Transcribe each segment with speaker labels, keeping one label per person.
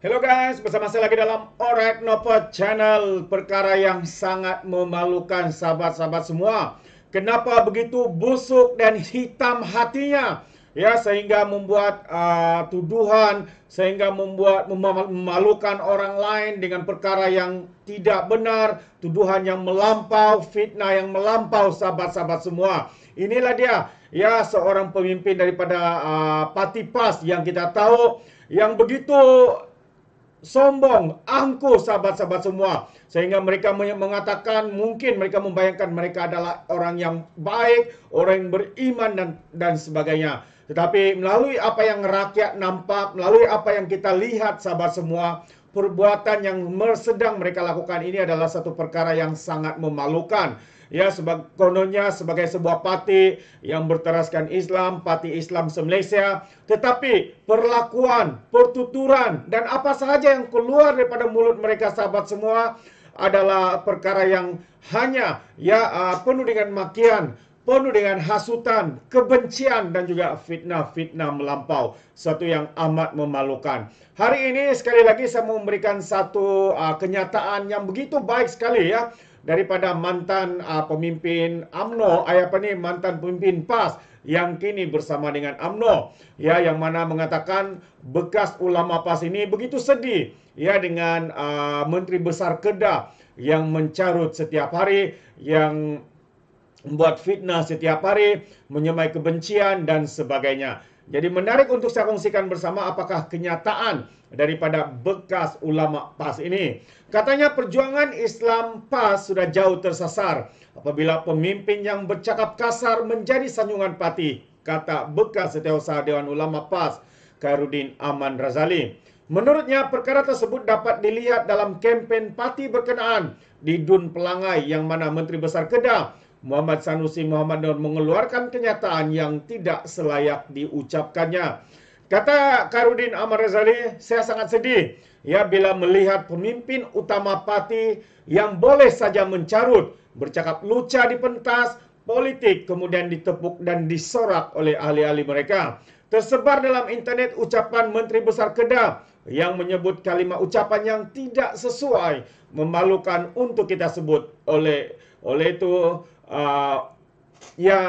Speaker 1: Hello guys, bersama saya lagi dalam Alright Nopo Channel. Perkara yang sangat memalukan sahabat-sahabat semua. Kenapa begitu busuk dan hitam hatinya? Ya, sehingga membuat tuduhan, sehingga membuat memalukan orang lain dengan perkara yang tidak benar, tuduhan yang melampau, fitnah yang melampau sahabat-sahabat semua. Inilah dia, ya, seorang pemimpin daripada parti PAS yang kita tahu yang begitu sombong, angkuh sahabat-sahabat semua. Sehingga mereka mengatakan, mungkin mereka membayangkan mereka adalah orang yang baik, orang yang beriman dan sebagainya. Tetapi melalui apa yang rakyat nampak, melalui apa yang kita lihat sahabat semua, perbuatan yang sedang mereka lakukan ini adalah satu perkara yang sangat memalukan. Ya, kononnya sebagai sebuah parti yang berteraskan Islam, parti Islam se-Malaysia, tetapi perlakuan, pertuturan dan apa sahaja yang keluar daripada mulut mereka sahabat semua adalah perkara yang hanya penuh dengan makian, penuh dengan hasutan, kebencian dan juga fitnah-fitnah melampau. Satu yang amat memalukan. Hari ini sekali lagi saya memberikan satu kenyataan yang begitu baik sekali ya, daripada mantan pemimpin UMNO, mantan pemimpin PAS yang kini bersama dengan UMNO, ya, yang mana mengatakan bekas ulama PAS ini begitu sedih ya dengan Menteri Besar Kedah yang mencarut setiap hari, yang membuat fitnah setiap hari, menyemai kebencian dan sebagainya. Jadi menarik untuk saya kongsikan bersama apakah kenyataan daripada bekas ulama PAS ini. Katanya perjuangan Islam PAS sudah jauh tersasar apabila pemimpin yang bercakap kasar menjadi sanjungan parti, kata bekas setiausaha Dewan Ulama PAS, Khairuddin Aman Razali. Menurutnya, perkara tersebut dapat dilihat dalam kempen parti berkenaan di Dun Pelangai yang mana Menteri Besar Kedah Muhammad Sanusi Muhammad Nur mengeluarkan kenyataan yang tidak selayak diucapkannya. Kata Khairuddin Ahmad Razali, saya sangat sedih ya bila melihat pemimpin utama parti yang boleh saja mencarut, bercakap lucah di pentas politik, kemudian ditepuk dan disorak oleh ahli-ahli mereka. Tersebar dalam internet ucapan Menteri Besar Kedah yang menyebut kalimat ucapan yang tidak sesuai, memalukan untuk kita sebut. Oleh itu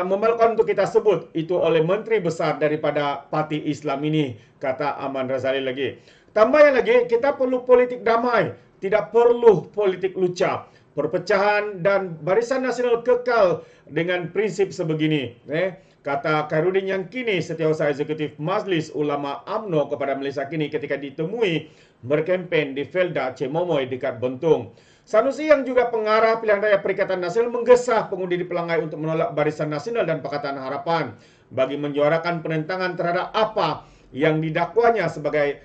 Speaker 1: memalukan untuk kita sebut itu oleh menteri besar daripada parti Islam ini, kata Aman Razali lagi. Tambahnya lagi, kita perlu politik damai, tidak perlu politik lucah. Perpecahan dan Barisan Nasional kekal dengan prinsip sebegini. Kata Khairuddin yang kini setiausaha eksekutif Majlis Ulama UMNO kepada Malaysia Kini ketika ditemui berkempen di Felda Cemomoy dekat Bentung. Sanusi yang juga pengarah pilihan raya Perikatan Nasional menggesa pengundi di Pelangai untuk menolak Barisan Nasional dan Pakatan Harapan bagi menyuarakan penentangan terhadap apa yang didakwanya sebagai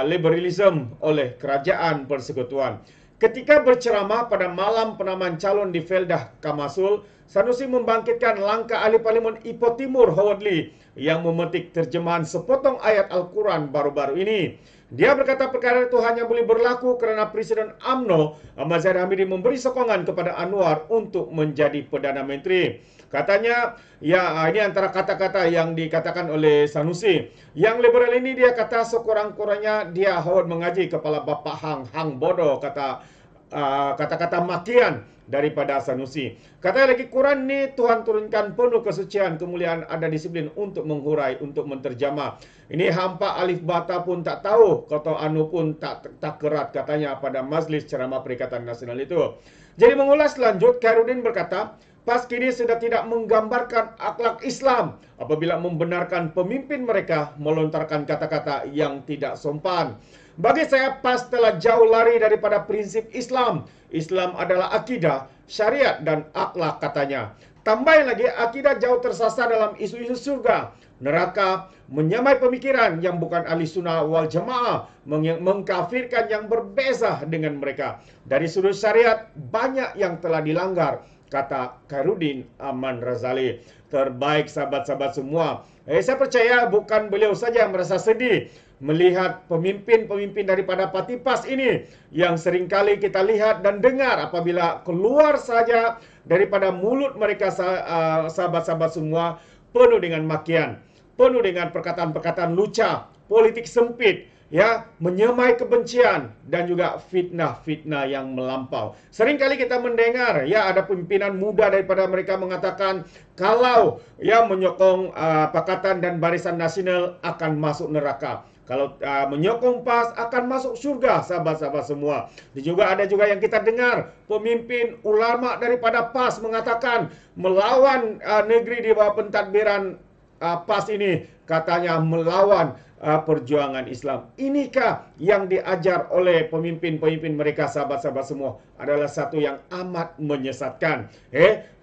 Speaker 1: liberalism oleh Kerajaan Persekutuan. Ketika berceramah pada malam penamaan calon di Feldah Kamasul, Sanusi membangkitkan langkah ahli parlimen Ipoh Timur Howard Lee yang memetik terjemahan sepotong ayat Al-Quran baru-baru ini. Dia berkata perkara itu hanya boleh berlaku kerana Presiden UMNO Ahmad Zahid Hamidi memberi sokongan kepada Anwar untuk menjadi Perdana Menteri. Katanya, ini antara kata-kata yang dikatakan oleh Sanusi. Yang liberal ini dia kata sekurang-kurangnya dia Howard mengaji kepala Bapak Hang bodoh, kata-kata makian daripada Sanusi. Katanya lagi, Quran ni Tuhan turunkan penuh kesucian, kemuliaan, ada disiplin untuk menghurai, untuk menterjemah. Ini hampa alif bata pun tak tahu, kata anu pun tak kerat, katanya pada Majlis Ceramah Perikatan Nasional itu. Jadi mengulas lanjut, Khairuddin berkata, PAS kini sudah tidak menggambarkan akhlak Islam apabila membenarkan pemimpin mereka melontarkan kata-kata yang tidak sopan. Bagi saya, PAS telah jauh lari daripada prinsip Islam. Islam adalah akidah, syariat dan akhlak, katanya. Tambah lagi, akidah jauh tersasar dalam isu-isu surga, neraka, menyamai pemikiran yang bukan ahli sunnah wal jamaah, mengkafirkan yang berbeza dengan mereka. Dari sudut syariat, banyak yang telah dilanggar, kata Khairuddin Aman Razali. Terbaik sahabat-sahabat semua. Saya percaya bukan beliau saja yang merasa sedih melihat pemimpin-pemimpin daripada parti PAS ini yang seringkali kita lihat dan dengar apabila keluar saja daripada mulut mereka, sahabat-sahabat semua, penuh dengan makian, penuh dengan perkataan-perkataan lucah, politik sempit ya, menyemai kebencian dan juga fitnah-fitnah yang melampau. Seringkali kita mendengar ya ada pimpinan muda daripada mereka mengatakan kalau ya menyokong Pakatan dan Barisan Nasional akan masuk neraka. Kalau menyokong PAS akan masuk surga, sahabat-sahabat semua. Dan juga ada juga yang kita dengar pemimpin ulama daripada PAS mengatakan melawan negeri di bawah pentadbiran PAS ini, katanya melawan perjuangan Islam. Inikah yang diajar oleh pemimpin-pemimpin mereka, sahabat-sahabat semua? Adalah satu yang amat menyesatkan.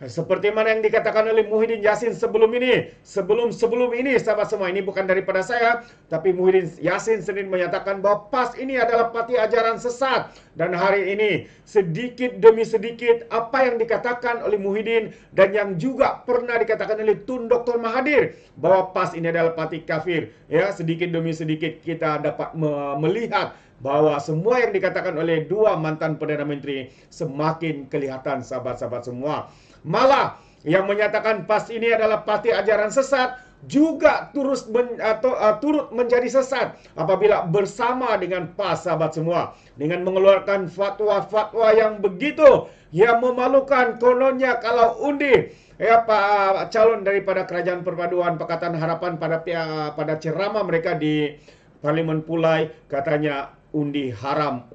Speaker 1: Seperti mana yang dikatakan oleh Muhyiddin Yassin sebelum ini, sahabat semua, ini bukan daripada saya, tapi Muhyiddin Yassin sendiri menyatakan bahwa PAS ini adalah parti ajaran sesat. Dan hari ini sedikit demi sedikit apa yang dikatakan oleh Muhyiddin dan yang juga pernah dikatakan oleh Tun Dr. Mahathir bahwa PAS ini adalah parti kafir, ya, sedikit demi sedikit kita dapat melihat bahwa semua yang dikatakan oleh dua mantan Perdana Menteri semakin kelihatan, sahabat-sahabat semua. Malah yang menyatakan PAS ini adalah parti ajaran sesat juga turut menjadi sesat apabila bersama dengan PAS, sahabat semua, dengan mengeluarkan fatwa-fatwa yang begitu yang memalukan. Kononnya kalau undi ya Pak calon daripada Kerajaan Perpaduan Pakatan Harapan pada ceramah mereka di Parlimen Pulai, katanya undi haram.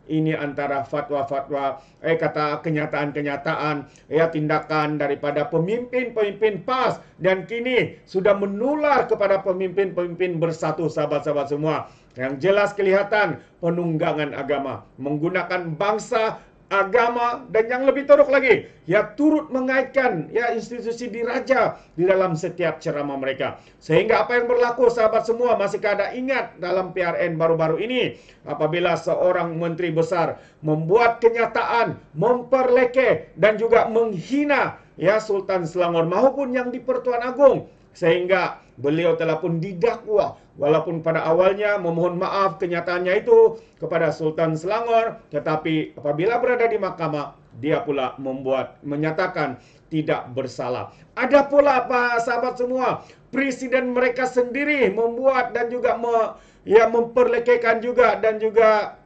Speaker 1: Ini antara fatwa-fatwa, kata kenyataan-kenyataan, ya, tindakan daripada pemimpin-pemimpin PAS, dan kini sudah menular kepada pemimpin-pemimpin bersatu, sahabat-sahabat semua. Yang jelas kelihatan penunggangan agama, menggunakan bangsa, agama, dan yang lebih teruk lagi, ya, turut mengaitkan ya institusi diraja di dalam setiap ceramah mereka. Sehingga apa yang berlaku, sahabat semua, masihkah ada ingat dalam PRN baru-baru ini apabila seorang menteri besar membuat kenyataan memperlekeh dan juga menghina ya Sultan Selangor maupun yang di Pertuan Agong, sehingga beliau telah pun didakwa, walaupun pada awalnya memohon maaf kenyataannya itu kepada Sultan Selangor, tetapi apabila berada di mahkamah, dia pula menyatakan tidak bersalah. Ada pula, Pak sahabat semua, presiden mereka sendiri membuat dan juga memperlekehkan juga dan juga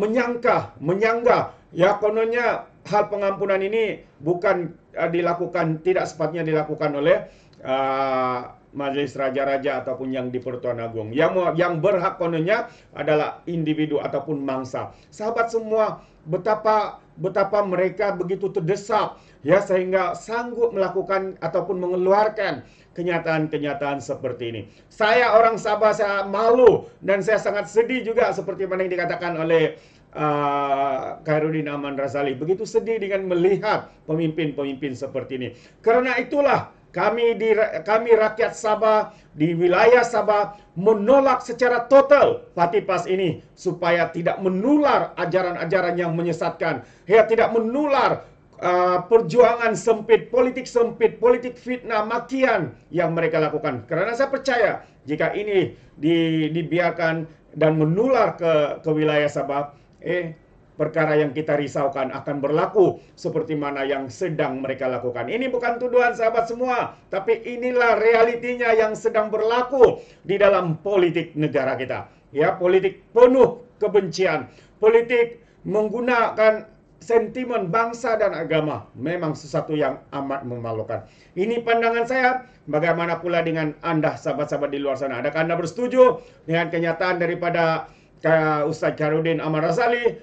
Speaker 1: menyanggah ya kononnya hal pengampunan ini bukan tidak sepatutnya dilakukan oleh Majelis Raja-Raja ataupun yang di Pertuan Agong. Yang berhak kononnya adalah individu ataupun mangsa. Sahabat semua, betapa mereka begitu terdesak ya sehingga sanggup melakukan ataupun mengeluarkan kenyataan-kenyataan seperti ini. Saya orang Sabah, saya malu dan saya sangat sedih juga seperti mana yang dikatakan oleh Khairuddin Aman Razali. Begitu sedih dengan melihat pemimpin-pemimpin seperti ini. Karena itulah kami rakyat Sabah di wilayah Sabah menolak secara total parti PAS ini supaya tidak menular ajaran-ajaran yang menyesatkan, ya, tidak menular perjuangan sempit, politik fitnah, makian yang mereka lakukan. Karena saya percaya jika ini dibiarkan dan menular ke wilayah Sabah, perkara yang kita risaukan akan berlaku seperti mana yang sedang mereka lakukan. Ini bukan tuduhan, sahabat semua, tapi inilah realitinya yang sedang berlaku di dalam politik negara kita. Ya, politik penuh kebencian, politik menggunakan sentimen bangsa dan agama, memang sesuatu yang amat memalukan. Ini pandangan saya. Bagaimana pula dengan Anda, sahabat-sahabat di luar sana? Adakah Anda bersetuju dengan kenyataan daripada Ustaz Khairuddin Aman Razali?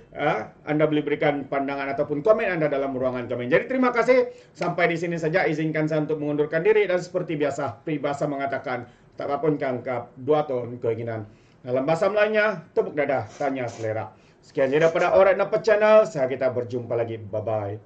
Speaker 1: Anda boleh berikan pandangan ataupun komen Anda dalam ruangan komen. Jadi terima kasih. Sampai di sini saja. Izinkan saya untuk mengundurkan diri. Dan seperti biasa, peribahasa mengatakan, tak apapun kangkap, dua tahun keinginan. Dalam bahasa Melayunya, tepuk dada, tanya selera. Sekian saja daripada Alright Napa Channel. Saya kita berjumpa lagi. Bye-bye.